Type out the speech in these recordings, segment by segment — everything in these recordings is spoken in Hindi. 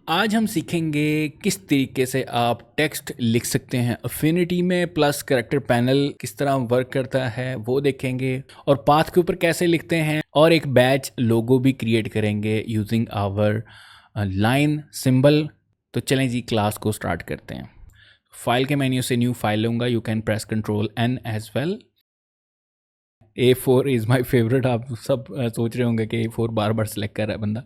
आज हम सीखेंगे किस तरीके से आप टेक्स्ट लिख सकते हैं अफिनिटी में, प्लस करेक्टर पैनल किस तरह वर्क करता है वो देखेंगे, और पाथ के ऊपर कैसे लिखते हैं, और एक बैच लोगो भी क्रिएट करेंगे यूजिंग आवर लाइन सिंबल। तो चलें जी, क्लास को स्टार्ट करते हैं। फाइल के मेन्यू से न्यू फाइल लूँगा, you can press control N as well. A4 is my favourite. आप सब सोच रहे होंगे कि A4 बार बार सेलेक्ट कर रहा है बंदा।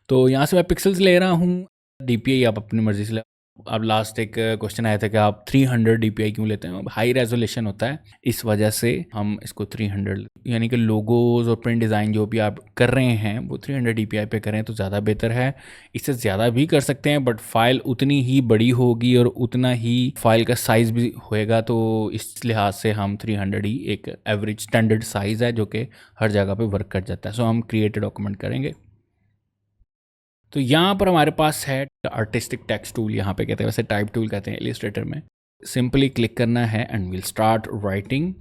तो यहाँ से मैं पिक्सल्स ले रहा हूँ। DPI आप अपनी मर्ज़ी से ले। अब लास्ट एक क्वेश्चन आया था कि आप 300 DPI क्यों लेते हैं। हाई रेजोल्यूशन होता है, इस वजह से हम इसको 300, यानी कि लोगोज और प्रिंट डिज़ाइन जो भी आप कर रहे हैं वो 300 DPI पे करें तो ज़्यादा बेहतर है। इससे ज़्यादा भी कर सकते हैं, बट फाइल उतनी ही बड़ी होगी और उतना ही फाइल का साइज़ भी होएगा। तो इस लिहाज से हम 300 ही एक एवरेज स्टैंडर्ड साइज़ है जो कि हर जगह पे वर्क कर जाता है। सो हम क्रिएट डॉक्यूमेंट करेंगे। तो यहाँ पर हमारे पास है आर्टिस्टिक टेक्स्ट टूल, यहाँ पे कहते हैं, वैसे टाइप टूल कहते हैं इलिस्ट्रेटर में। सिंपली क्लिक करना है एंड विल स्टार्ट राइटिंग,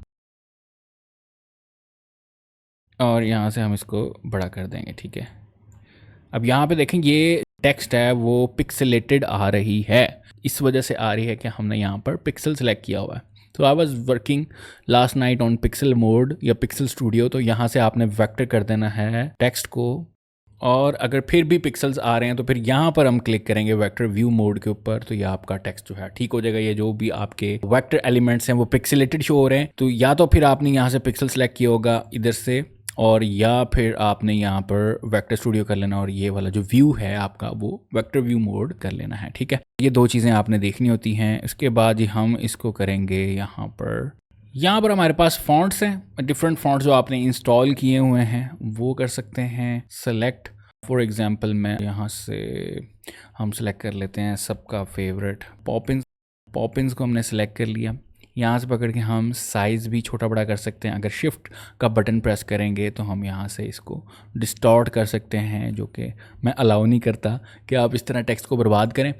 और यहाँ से हम इसको बड़ा कर देंगे। ठीक है, अब यहाँ पे देखें ये टेक्स्ट है वो पिक्सेलेटेड आ रही है। इस वजह से आ रही है कि हमने यहाँ पर पिक्सल सेलेक्ट किया हुआ है। तो I was working last night on pixel mode या पिक्सल स्टूडियो। तो यहाँ से आपने वेक्टर कर देना है टेक्स्ट को, और अगर फिर भी पिक्सल्स आ रहे हैं तो फिर यहाँ पर हम क्लिक करेंगे वेक्टर व्यू मोड के ऊपर। तो ये आपका टेक्स्ट जो है ठीक हो जाएगा। ये जो भी आपके वेक्टर एलिमेंट्स हैं वो पिक्सेलेटेड शो हो रहे हैं। तो या तो फिर आपने यहाँ से पिक्सल सेलेक्ट किया होगा इधर से, और या फिर आपने यहाँ पर वेक्टर स्टूडियो कर लेना, और ये वाला जो व्यू है आपका वो वेक्टर व्यू मोड कर लेना है। ठीक है, ये दो चीज़ें आपने देखनी होती हैं। इसके बाद ही हम इसको करेंगे यहाँ पर हमारे पास फॉन्ट्स हैं, डिफरेंट फॉन्ट्स जो आपने इंस्टॉल किए हुए हैं वो कर सकते हैं सेलेक्ट। फॉर एग्जांपल मैं यहाँ से हम सेलेक्ट कर लेते हैं सबका फेवरेट पॉपिंस को हमने सेलेक्ट कर लिया। यहाँ से पकड़ के हम साइज़ भी छोटा बड़ा कर सकते हैं। अगर शिफ्ट का बटन प्रेस करेंगे तो हम यहाँ से इसको डिस्टॉर्ट कर सकते हैं, जो कि मैं अलाउ नहीं करता कि आप इस तरह टेक्स्ट को बर्बाद करें।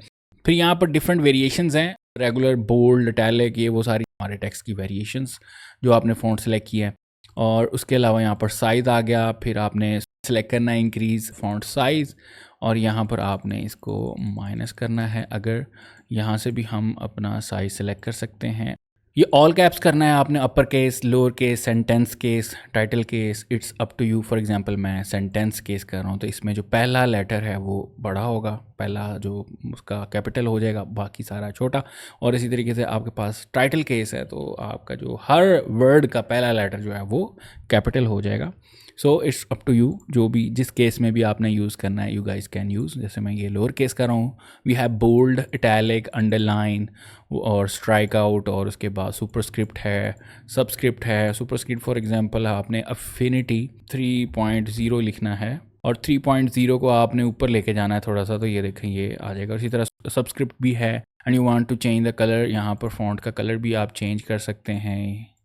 फिर यहाँ पर डिफरेंट वेरिएशंस हैं, रेगुलर, बोल्ड, इटैलिक, ये वो सारी हमारे टेक्स्ट की वेरिएशंस जो आपने फ़ॉन्ट सेलेक्ट किया है। और उसके अलावा यहाँ पर साइज़ आ गया। फिर आपने सेलेक्ट करना है इंक्रीज़ फॉन्ट साइज़, और यहाँ पर आपने इसको माइनस करना है। अगर यहाँ से भी हम अपना साइज़ सेलेक्ट कर सकते हैं। ये ऑल कैप्स करना है आपने, upper case, lower case, sentence case, title case, it's up to you. For example मैं सेंटेंस केस कर रहा हूँ, तो इसमें जो पहला लेटर है वो बड़ा होगा, पहला जो उसका कैपिटल हो जाएगा, बाकी सारा छोटा। और इसी तरीके से आपके पास टाइटल केस है तो आपका जो हर वर्ड का पहला लेटर जो है वो कैपिटल हो जाएगा। So it's up to you, जो भी जिस केस में भी आपने यूज़ करना है, यू गाइस कैन यूज़। जैसे मैं ये लोअर केस कर रहा हूँ, we have bold, italic, underline और स्ट्राइक आउट, और उसके बाद सुपरस्क्रिप्ट है, सबस्क्रिप्ट है। सुपरस्क्रिप्ट फॉर एग्जांपल आपने अफिनिटी 3.0 लिखना है, और 3.0 को आपने ऊपर लेके जाना है थोड़ा सा, तो ये देखें ये आ जाएगा। इसी तरह सबस्क्रिप्ट भी है। And you want to change the colour, यहाँ पर फॉन्ट का कलर भी आप चेंज कर सकते हैं।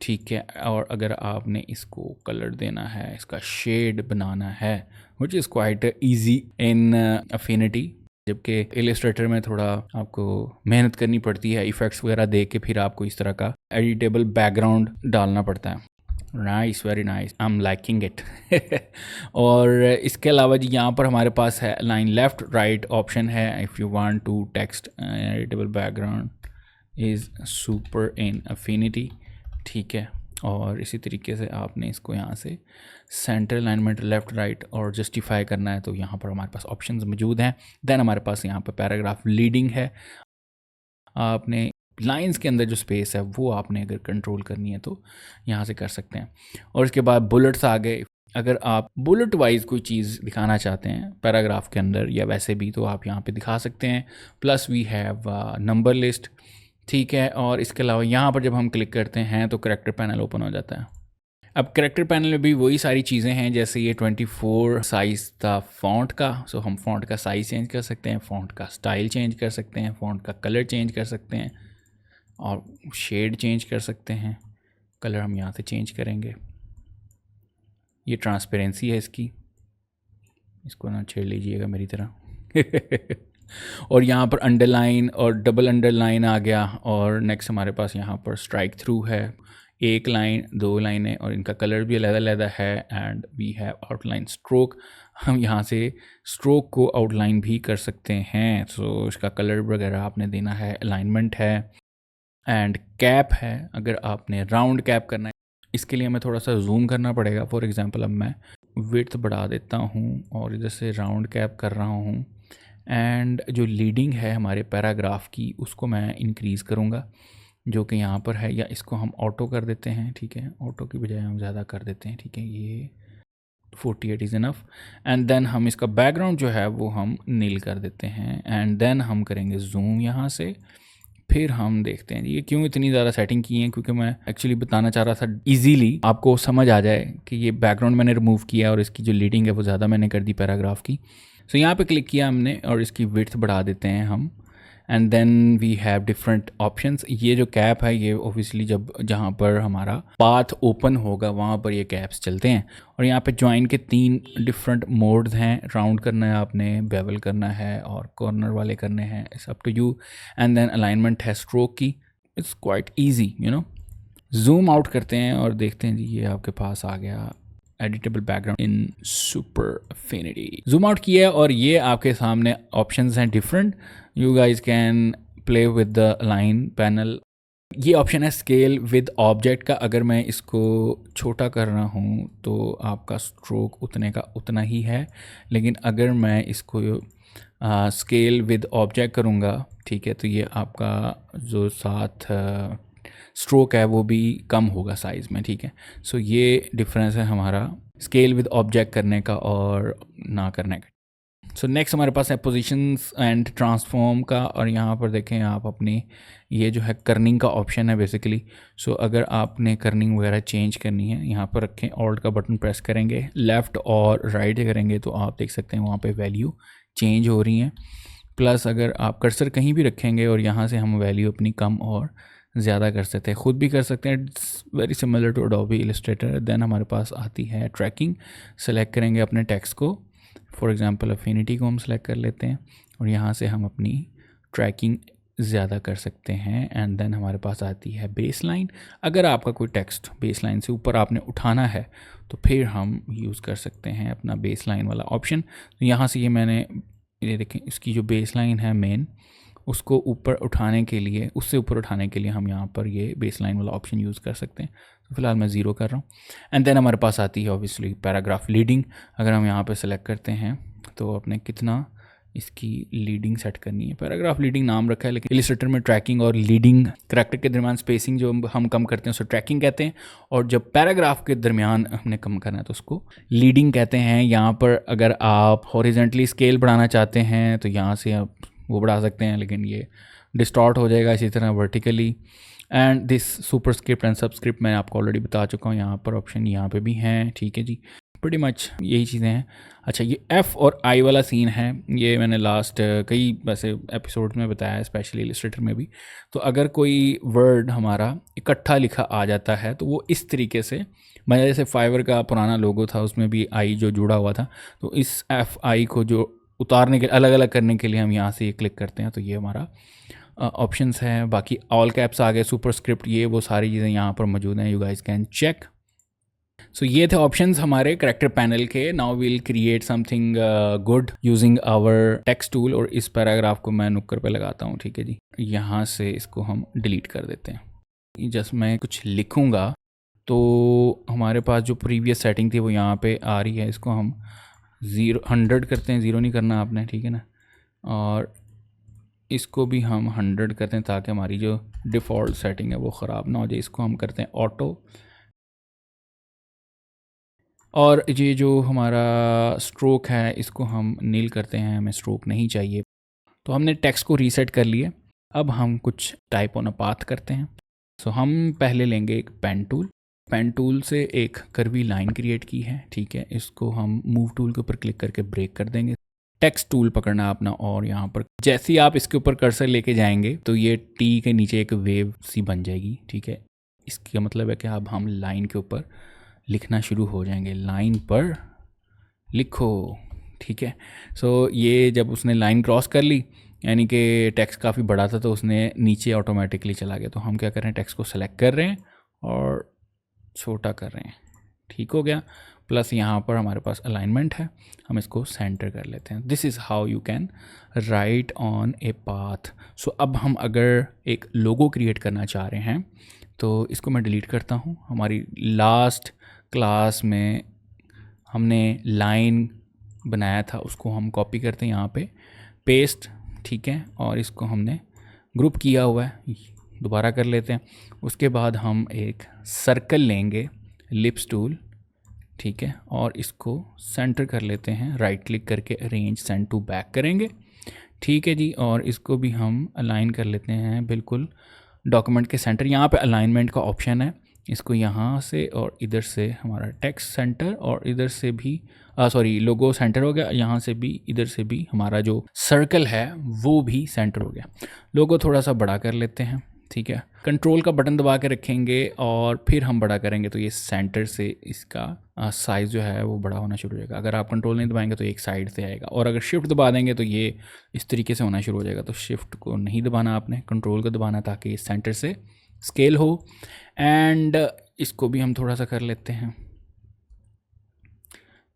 ठीक है, और अगर आपने इसको कलर देना है, इसका शेड बनाना है, which is quite easy in affinity, जबकि इलिस्ट्रेटर में थोड़ा आपको मेहनत करनी पड़ती है, इफ़ेक्ट्स वगैरह दे के फिर आपको इस तरह का एडिटेबल बैकग्राउंड डालना पड़ता है। Nice, very nice, I am liking it. और इसके अलावा जी यहाँ पर हमारे पास है लाइन लेफ़्ट राइट ऑप्शन है। If you want to text editable background is super in Affinity. ठीक है, और इसी तरीके से आपने इसको यहाँ से सेंटर अलाइनमेंट, लेफ़्ट राइट और जस्टिफाई करना है, तो यहाँ पर हमारे पास ऑप्शंस मौजूद हैं। देन हमारे पास यहाँ पर पैराग्राफ लीडिंग है। आपने लाइंस के अंदर जो स्पेस है वो आपने अगर कंट्रोल करनी है तो यहाँ से कर सकते हैं। और इसके बाद बुलेट्स आ गए। अगर आप बुलेट वाइज कोई चीज़ दिखाना चाहते हैं पैराग्राफ के अंदर या वैसे भी, तो आप यहाँ पे दिखा सकते हैं। Plus we have number list. ठीक है, और इसके अलावा यहाँ पर जब हम क्लिक करते हैं तो करेक्टर पैनल ओपन हो जाता है। अब करेक्टर पैनल में भी वही सारी चीज़ें हैं, जैसे ये 24 साइज़ था फ़ॉन्ट का। सो हम फ़ॉन्ट का साइज़ चेंज कर सकते हैं, फ़ॉन्ट का स्टाइल चेंज कर सकते हैं, फ़ॉन्ट का कलर चेंज कर सकते हैं, और शेड चेंज कर सकते हैं। कलर हम यहाँ से चेंज करेंगे। ये ट्रांसपेरेंसी है इसकी, इसको ना छेड़ लीजिएगा मेरी तरह। और यहाँ पर अंडरलाइन और डबल अंडरलाइन आ गया। और नेक्स्ट हमारे पास यहाँ पर स्ट्राइक थ्रू है, एक लाइन, 2 लाइनें और इनका कलर भी अलग-अलग है। And we have outline stroke, हम यहाँ से स्ट्रोक को आउटलाइन भी कर सकते हैं। सो इसका कलर वगैरह आपने देना है, अलाइनमेंट है एंड कैप है। अगर आपने राउंड कैप करना है इसके लिए हमें थोड़ा सा जूम करना पड़ेगा। फॉर एग्जांपल अब मैं विड्थ बढ़ा देता हूँ और इधर से राउंड कैप कर रहा हूँ एंड जो लीडिंग है हमारे पैराग्राफ की उसको मैं इंक्रीज़ करूँगा, जो कि यहाँ पर है, या इसको हम ऑटो कर देते हैं। ठीक है, ऑटो की बजाय हम ज़्यादा कर देते हैं। ठीक है, ये 48 इज़ इनफ। एंड देन हम इसका बैकग्राउंड जो है वो हम नील कर देते हैं एंड देन हम करेंगे जूम यहाँ से। फिर हम देखते हैं ये क्यों इतनी ज़्यादा सेटिंग की है, क्योंकि मैं एक्चुअली बताना चाह रहा था इजीली आपको समझ आ जाए कि ये बैकग्राउंड मैंने रिमूव किया और इसकी जो लीडिंग है वो ज़्यादा मैंने कर दी पैराग्राफ की। सो यहाँ पे क्लिक किया हमने और इसकी विड्थ बढ़ा देते हैं हम and then we have different options. ये जो कैप है ये ऑब्वियसली जब जहाँ पर हमारा पाथ ओपन होगा वहाँ पर ये कैप्स चलते हैं। और यहाँ पे ज्वाइन के 3 डिफरेंट मोड्स हैं, राउंड करना है आपने, बेवल करना है और कॉर्नर वाले करने हैं, it's up to you. And then alignment है स्ट्रोक की, it's quite easy you know. Zoom out करते हैं और देखते हैं जी ये आपके पास आ गया एडिटेबल बैकग्राउंड इन सुपर एफिनिटी। जूम आउट किया और ये आपके सामने ऑप्शंस हैं different. You guys can play with the line panel. ये ऑप्शन है स्केल विद ऑब्जेक्ट का। अगर मैं इसको छोटा कर रहा हूँ तो आपका स्ट्रोक उतने का उतना ही है, लेकिन अगर मैं इसको स्केल विद ऑब्जेक्ट करूँगा, ठीक है, तो ये आपका जो साथ स्ट्रोक है वो भी कम होगा साइज़ में। ठीक है, सो ये डिफरेंस है हमारा स्केल विद ऑब्जेक्ट करने का और ना करने का। सो नेक्स्ट हमारे पास है पोजीशंस एंड ट्रांसफॉर्म का, और यहाँ पर देखें आप अपनी ये जो है कर्निंग का ऑप्शन है बेसिकली। सो अगर आपने कर्निंग वगैरह चेंज करनी है यहाँ पर रखें, ऑल्ट का बटन प्रेस करेंगे, लेफ़्ट और राइट करेंगे तो आप देख सकते हैं वहाँ पे वैल्यू चेंज हो रही हैं। प्लस अगर आप कर्सर कहीं भी रखेंगे और यहाँ से हम वैल्यू अपनी कम और ज़्यादा कर सकते हैं, ख़ुद भी कर सकते हैं। It's very similar to Adobe Illustrator. Then हमारे पास आती है ट्रैकिंग। सेलेक्ट करेंगे अपने टेक्स्ट को, फॉर एग्जांपल एफिनिटी को हम सेलेक्ट कर लेते हैं और यहाँ से हम अपनी ट्रैकिंग ज़्यादा कर सकते हैं। एंड देन हमारे पास आती है बेस लाइन। अगर आपका कोई टेक्स्ट बेस लाइन से ऊपर आपने उठाना है तो फिर हम यूज़ कर सकते हैं अपना बेस लाइन वाला ऑप्शन। तो यहाँ से ये देखें, इसकी जो बेस लाइन है मेन, उसको ऊपर उठाने के लिए, उससे ऊपर उठाने के लिए हम यहाँ पर ये बेस लाइन वाला ऑप्शन यूज़ कर सकते हैं। तो फिलहाल मैं 0 कर रहा हूँ। एंड देन हमारे पास आती है ऑब्वियसली पैराग्राफ लीडिंग। अगर हम यहाँ पे सेलेक्ट करते हैं तो अपने कितना इसकी लीडिंग सेट करनी है। पैराग्राफ लीडिंग नाम रखा है, लेकिन इलस्ट्रेटर में ट्रैकिंग और लीडिंग, करैक्टर के दरमियान स्पेसिंग जो हम कम करते हैं उसे ट्रैकिंग कहते हैं, और जब पैराग्राफ के दरमियान हमने कम करना है तो उसको लीडिंग कहते हैं। यहाँ पर अगर आप हॉरिजेंटली स्केल बढ़ाना चाहते हैं तो यहाँ से आप वो बढ़ा सकते हैं, लेकिन ये डिस्टॉर्ट हो जाएगा। इसी तरह vertically and this superscript and subscript मैं आपको ऑलरेडी बता चुका हूँ, यहाँ पर ऑप्शन यहाँ पे भी हैं। ठीक है जी, pretty मच यही चीज़ें हैं। अच्छा, ये F और I वाला सीन है, ये मैंने लास्ट कई वैसे एपिसोड में बताया है, स्पेशली इलस्ट्रेटर में भी। तो अगर कोई वर्ड हमारा इकट्ठा लिखा आ जाता है तो वो इस तरीके से, मैं जैसे फाइवर का पुराना लोगो था उसमें भी I जो जुड़ा हुआ था, तो इस FI को जो उतारने के, अलग अलग करने के लिए हम यहाँ से ये क्लिक करते हैं तो ये हमारा ऑप्शंस हैं। बाकी ऑल कैप्स आ गए, सुपरस्क्रिप्ट, ये वो सारी चीज़ें यहाँ पर मौजूद हैं, you guys can check. So ये थे ऑप्शंस हमारे करैक्टर पैनल के। Now we'll create something good using our text tool, और इस पैराग्राफ को मैं नुक्कर पे लगाता हूँ। ठीक है जी, यहाँ से इसको हम डिलीट कर देते हैं। जस्ट मैं कुछ लिखूँगा तो हमारे पास जो प्रीवियस सेटिंग थी वो यहाँ पे आ रही है, इसको हम 100 करते हैं, 0 नहीं करना आपने, ठीक है ना, और इसको भी हम 100 करते हैं ताकि हमारी जो डिफ़ॉल्ट सेटिंग है वो ख़राब ना हो जाए। इसको हम करते हैं ऑटो, और ये जो हमारा स्ट्रोक है इसको हम नील करते हैं, हमें स्ट्रोक नहीं चाहिए। तो हमने टेक्स्ट को रीसेट कर लिए। अब हम कुछ टाइप ऑन अ पाथ करते हैं। सो हम पहले लेंगे एक पेन टूल। पेन टूल से एक कर्वी लाइन क्रिएट की है, ठीक है, इसको हम मूव टूल के ऊपर क्लिक करके ब्रेक कर देंगे। टेक्स्ट टूल पकड़ना अपना, और यहाँ पर जैसे ही आप इसके ऊपर कर्सर लेके जाएंगे तो ये टी के नीचे एक वेव सी बन जाएगी। ठीक है, इसका मतलब है कि अब हम लाइन के ऊपर लिखना शुरू हो जाएंगे। लाइन पर लिखो, ठीक है। सो ये जब उसने लाइन क्रॉस कर ली, यानी कि टेक्स्ट काफ़ी बड़ा था तो उसने नीचे ऑटोमेटिकली चला गया। तो हम क्या कर रहे हैं, टेक्स्ट को सेलेक्ट कर रहे हैं और छोटा कर रहे हैं, ठीक हो गया। प्लस यहाँ पर हमारे पास अलाइनमेंट है, हम इसको सेंटर कर लेते हैं। This is how you can write on a path. So अब हम अगर एक लोगो क्रिएट करना चाह रहे हैं तो इसको मैं डिलीट करता हूँ। हमारी लास्ट क्लास में हमने लाइन बनाया था, उसको हम कॉपी करते हैं यहाँ पे, पेस्ट, ठीक है, और इसको हमने ग्रुप किया हुआ है, दोबारा कर लेते हैं। उसके बाद हम एक सर्कल लेंगे, लिप्स टूल, ठीक है, और इसको सेंटर कर लेते हैं, राइट क्लिक करके अरेंज सेंड टू बैक करेंगे, ठीक है जी। और इसको भी हम अलाइन कर लेते हैं बिल्कुल डॉक्यूमेंट के सेंटर। यहाँ पे अलाइनमेंट का ऑप्शन है, इसको यहाँ से और इधर से हमारा टेक्स्ट सेंटर, और इधर से भी सॉरी लोगो सेंटर हो गया, यहाँ से भी इधर से भी हमारा जो सर्कल है वो भी सेंटर हो गया। लोगो थोड़ा सा बड़ा कर लेते हैं, ठीक है, कंट्रोल का बटन दबा के रखेंगे और फिर हम बड़ा करेंगे तो ये सेंटर से इसका साइज़ जो है वो बड़ा होना शुरू हो जाएगा। अगर आप कंट्रोल नहीं दबाएंगे तो एक साइड से आएगा, और अगर शिफ्ट दबा देंगे तो ये इस तरीके से होना शुरू हो जाएगा। तो शिफ्ट को नहीं दबाना आपने, कंट्रोल को दबाना, ताकि ये सेंटर से स्केल हो। एंड इसको भी हम थोड़ा सा कर लेते हैं,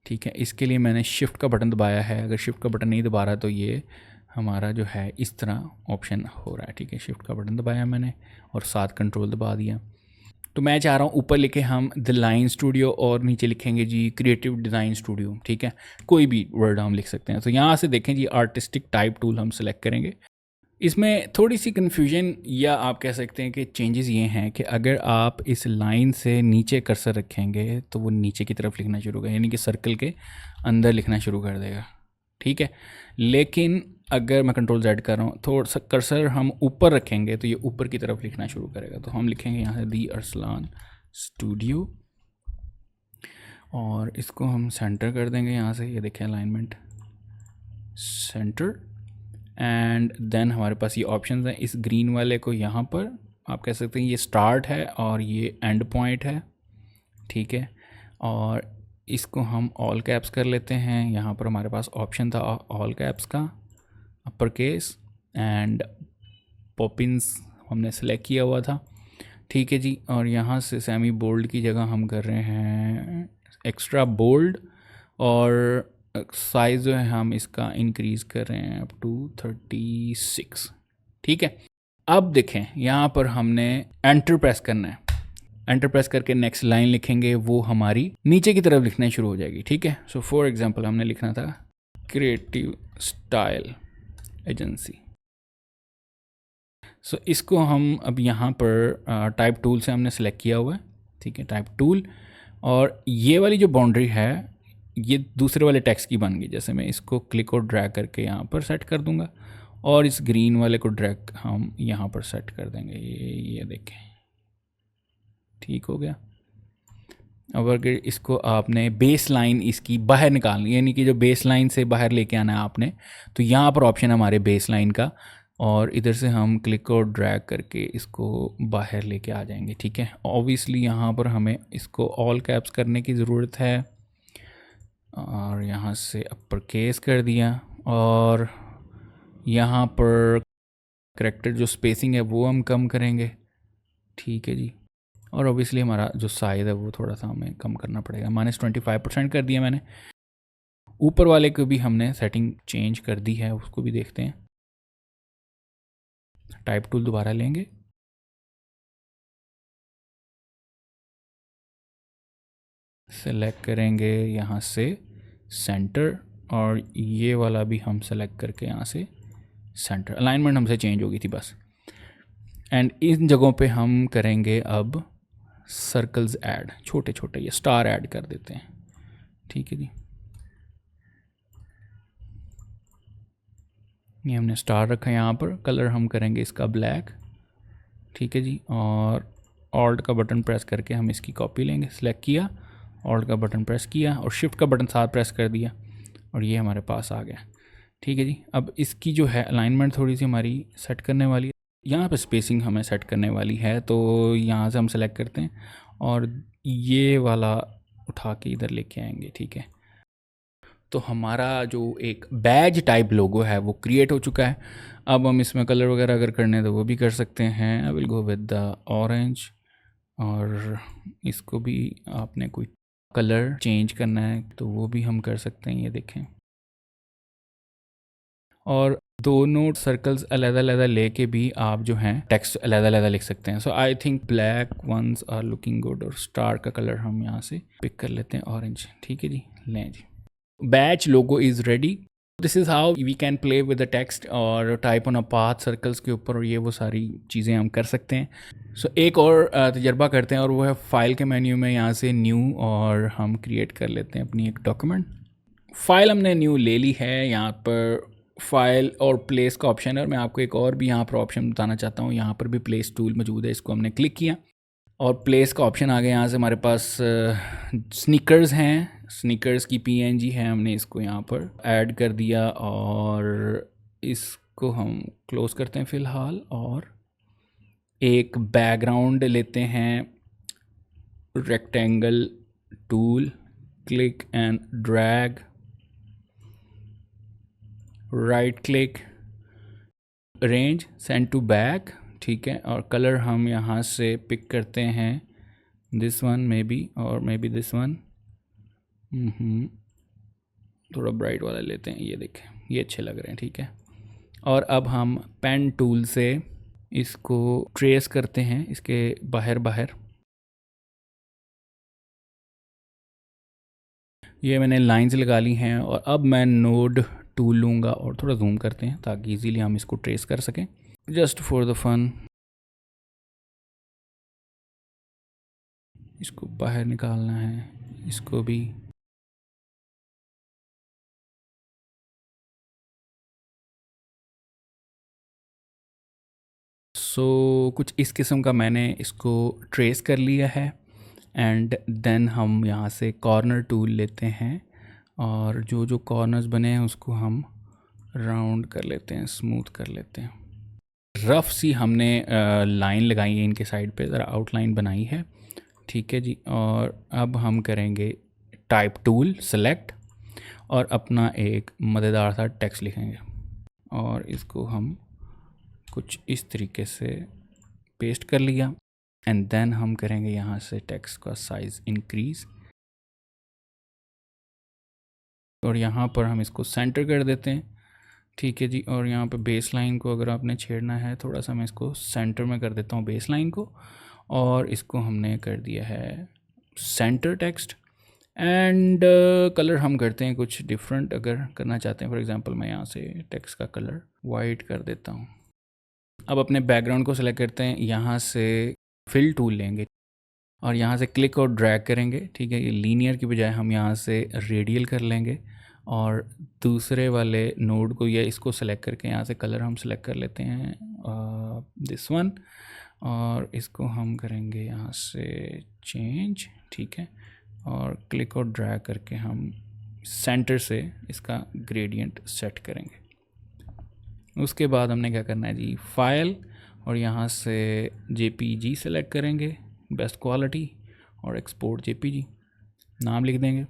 ठीक है। इसके लिए मैंने शिफ्ट का बटन दबाया है, अगर शिफ्ट का बटन नहीं दबा रहा तो ये हमारा जो है इस तरह ऑप्शन हो रहा है, ठीक है। शिफ्ट का बटन दबाया मैंने और साथ कंट्रोल दबा दिया। तो मैं चाह रहा हूँ ऊपर लिखे हम द लाइन स्टूडियो और नीचे लिखेंगे जी क्रिएटिव डिज़ाइन स्टूडियो, ठीक है, कोई भी वर्ड हम लिख सकते हैं। तो यहाँ से देखें जी आर्टिस्टिक टाइप टूल हम सेलेक्ट करेंगे। इसमें थोड़ी सी कन्फ्यूजन या आप कह सकते हैं कि चेंजेस ये हैं कि अगर आप इस लाइन से नीचे कर्सर रखेंगे तो वो नीचे की तरफ लिखना शुरू करेगा, यानी कि सर्कल के अंदर लिखना शुरू कर देगा, ठीक है। लेकिन अगर मैं कंट्रोल Z कर रहा हूँ, थोड़ा सा कर्सर हम ऊपर रखेंगे तो ये ऊपर की तरफ लिखना शुरू करेगा। तो हम लिखेंगे यहाँ से दी अरसलान स्टूडियो, और इसको हम सेंटर कर देंगे यहाँ से, ये देखें अलाइनमेंट सेंटर। एंड देन हमारे पास ये ऑप्शंस हैं, इस ग्रीन वाले को यहाँ पर आप कह सकते हैं ये स्टार्ट है और ये एंड पॉइंट है, ठीक है। और इसको हम ऑल कैप्स कर लेते हैं। यहाँ पर हमारे पास ऑप्शन था ऑल कैप्स का, अपर केस एंड पॉपिंस हमने सेलेक्ट किया हुआ था, ठीक है जी। और यहाँ से सेमी बोल्ड की जगह हम कर रहे हैं एक्स्ट्रा बोल्ड, और साइज़ जो है हम इसका इंक्रीज़ कर रहे हैं अप टू 36, ठीक है। अब देखें यहाँ पर हमने एंटर प्रेस करना है, एंटर प्रेस करके नेक्स्ट लाइन लिखेंगे, वो हमारी नीचे की तरफ लिखना शुरू हो जाएगी, ठीक है। सो फॉर एग्जांपल हमने लिखना था क्रिएटिव स्टाइल एजेंसी। सो इसको हम अब यहाँ पर टाइप टूल से हमने सेलेक्ट किया हुआ है, ठीक है, टाइप टूल। और ये वाली जो बाउंड्री है ये दूसरे वाले टेक्स्ट की बन गई। जैसे मैं इसको क्लिक और ड्रैग करके यहाँ पर सेट कर दूंगा, और इस ग्रीन वाले को ड्रैग हम यहाँ पर सेट कर देंगे, ये देखें, ठीक हो गया। अब अगर इसको आपने बेस लाइन इसकी बाहर निकालनी, यानी कि जो बेस लाइन से बाहर लेके आना है आपने, तो यहाँ पर ऑप्शन है हमारे बेस लाइन का, और इधर से हम क्लिक और ड्रैग करके इसको बाहर लेके आ जाएंगे, ठीक है। ऑब्वियसली यहाँ पर हमें इसको ऑल कैप्स करने की ज़रूरत है, और यहाँ से अपर केस कर दिया, और यहाँ पर करेक्टर जो स्पेसिंग है वो हम कम करेंगे, ठीक है जी। और ऑब्वियसली हमारा जो साइज़ है वो थोड़ा सा हमें कम करना पड़ेगा, -25% कर दिया मैंने। ऊपर वाले को भी हमने सेटिंग चेंज कर दी है, उसको भी देखते हैं। टाइप टूल दोबारा लेंगे, सेलेक्ट करेंगे यहाँ से सेंटर, और ये वाला भी हम सेलेक्ट करके यहाँ से सेंटर। अलाइनमेंट हमसे चेंज हो गई थी बस। एंड इन जगहों पे हम करेंगे अब सर्कल्स ऐड, छोटे छोटे, ये स्टार ऐड कर देते हैं, ठीक है जी। ये हमने स्टार रखा है यहाँ पर। कलर हम करेंगे इसका ब्लैक, ठीक है जी। और ऑल्ट का बटन प्रेस करके हम इसकी कॉपी लेंगे, सेलेक्ट किया, ऑल्ट का बटन प्रेस किया और शिफ्ट का बटन साथ प्रेस कर दिया, और ये हमारे पास आ गया, ठीक है जी। अब इसकी जो है अलाइनमेंट थोड़ी सी हमारी सेट करने वाली है, यहाँ पे स्पेसिंग हमें सेट करने वाली है। तो यहाँ से हम सेलेक्ट करते हैं और ये वाला उठा के इधर लेके आएंगे, ठीक है। तो हमारा जो एक बैज टाइप लोगो है वो क्रिएट हो चुका है। अब हम इसमें कलर वगैरह अगर करने हैं तो वो भी कर सकते हैं। I will go with the orange और इसको भी आपने कोई कलर चेंज करना है तो वो भी हम कर सकते हैं, ये देखें। और दोनों सर्कल्स अलग अलग लेके भी आप जो हैं टेक्स्ट अलग अलग लिख सकते हैं। So I think black ones are looking good, और स्टार का कलर हम यहाँ से पिक कर लेते हैं ऑरेंज। ठीक है जी, लें जी, batch logo is ready. This is how we can play with the text और type on a path circles के ऊपर, और ये वो सारी चीज़ें हम कर सकते हैं। सो एक और तजर्बा करते हैं, और वो है फाइल के मेन्यू में यहाँ से न्यू, और हम क्रिएट कर लेते हैं अपनी एक डॉक्यूमेंट। फाइल हमने न्यू ले ली है, यहाँ पर फाइल और प्लेस का ऑप्शन है, और मैं आपको एक और भी यहाँ पर ऑप्शन बताना चाहता हूँ। यहाँ पर भी प्लेस टूल मौजूद है, इसको हमने क्लिक किया और प्लेस का ऑप्शन आ गया। यहाँ से हमारे पास स्नीकर्स हैं, स्नीकर्स की पीएनजी है, हमने इसको यहाँ पर ऐड कर दिया, और इसको हम क्लोज करते हैं फ़िलहाल। और एक बैकग्राउंड लेते हैं, rectangle tool, click and drag, right click, arrange, send to back. ठीक है, और कलर हम यहाँ से पिक करते हैं, दिस वन मे बी, और मे बी दिस वन। थोड़ा ब्राइट वाला लेते हैं, ये देखें, ये अच्छे लग रहे हैं। ठीक है, और अब हम पेन टूल से इसको ट्रेस करते हैं, इसके बाहर बाहर। ये मैंने लाइंस लगा ली हैं, और अब मैं नोड टूल लूँगा और थोड़ा जूम करते हैं ताकि इजीली हम इसको ट्रेस कर सकें, जस्ट फॉर द फन। इसको बाहर निकालना है, इसको भी। सो कुछ इस किस्म का मैंने इसको ट्रेस कर लिया है। एंड देन हम यहाँ से कॉर्नर टूल लेते हैं, और जो जो कॉर्नर्स बने हैं उसको हम राउंड कर लेते हैं, स्मूथ कर लेते हैं। रफ सी हमने लाइन लगाई है इनके साइड पे, ज़रा आउटलाइन बनाई है। ठीक है जी, और अब हम करेंगे टाइप टूल सेलेक्ट, और अपना एक मज़ेदार सा टेक्स्ट लिखेंगे, और इसको हम कुछ इस तरीके से पेस्ट कर लिया। एंड देन हम करेंगे यहाँ से टेक्स्ट का साइज़ इंक्रीज़, और यहाँ पर हम इसको सेंटर कर देते हैं। ठीक है जी, और यहाँ पे बेस लाइन को अगर आपने छेड़ना है थोड़ा सा, मैं इसको सेंटर में कर देता हूँ बेस लाइन को, और इसको हमने कर दिया है सेंटर टेक्स्ट। एंड कलर हम करते हैं कुछ डिफरेंट अगर करना चाहते हैं। फॉर एग्जांपल मैं यहाँ से टेक्स्ट का कलर वाइट कर देता हूँ। अब अपने बैकग्राउंड को सेलेक्ट करते हैं, यहाँ से फिल टूल लेंगे और यहाँ से क्लिक और ड्रैग करेंगे। ठीक है, ये लीनियर की बजाय हम यहाँ से रेडियल कर लेंगे, और दूसरे वाले नोड को या इसको सेलेक्ट करके यहाँ से कलर हम सेलेक्ट कर लेते हैं दिस वन, और इसको हम करेंगे यहाँ से चेंज। ठीक है, और क्लिक और ड्रैग करके हम सेंटर से इसका ग्रेडियंट सेट करेंगे। उसके बाद हमने क्या करना है जी, फाइल, और यहाँ से जेपीजी सेलेक्ट करेंगे, बेस्ट क्वालिटी, और एक्सपोर्ट जेपीजी, नाम लिख देंगे।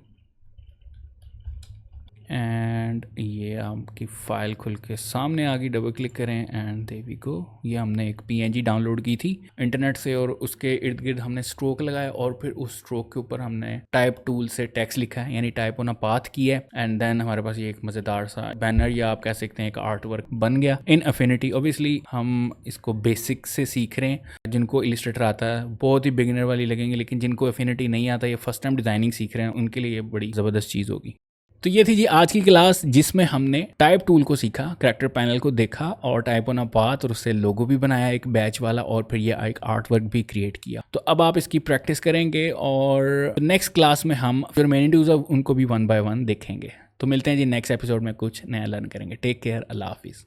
एंड ये आपकी फ़ाइल खुल के सामने आ गई। डबल क्लिक करें एंड देयर वी गो। ये हमने एक पीएनजी डाउनलोड की थी इंटरनेट से, और उसके इर्द गिर्द हमने स्ट्रोक लगाया, और फिर उस स्ट्रोक के ऊपर हमने टाइप टूल से टेक्स्ट लिखा है, यानी टाइप ऑन अ पाथ की है। एंड देन हमारे पास ये एक मज़ेदार सा बैनर, या आप कह सकते हैं एक आर्ट वर्क बन गया इन अफिनिटी। ऑब्वियसली हम इसको बेसिक से सीख रहे हैं, जिनको इलिस्ट्रेटर आता है बहुत ही बिगिनर वाली लगेंगे, लेकिन जिनको अफिनिटी नहीं आता, ये फर्स्ट टाइम डिज़ाइनिंग सीख रहे हैं, उनके लिए ये बड़ी ज़बरदस्त चीज़ होगी। तो ये थी जी आज की क्लास, जिसमें हमने टाइप टूल को सीखा, करैक्टर पैनल को देखा, और टाइप ऑन अ पाथ, और उससे लोगो भी बनाया एक बैच वाला, और फिर ये एक आर्ट वर्क भी क्रिएट किया। तो अब आप इसकी प्रैक्टिस करेंगे, और नेक्स्ट क्लास में हम फिर मेन टूल्स उनको भी 1 by 1 देखेंगे। तो मिलते हैं जी नेक्स्ट एपिसोड में, कुछ नया लर्न करेंगे। टेक केयर, अल्लाह हाफिज़।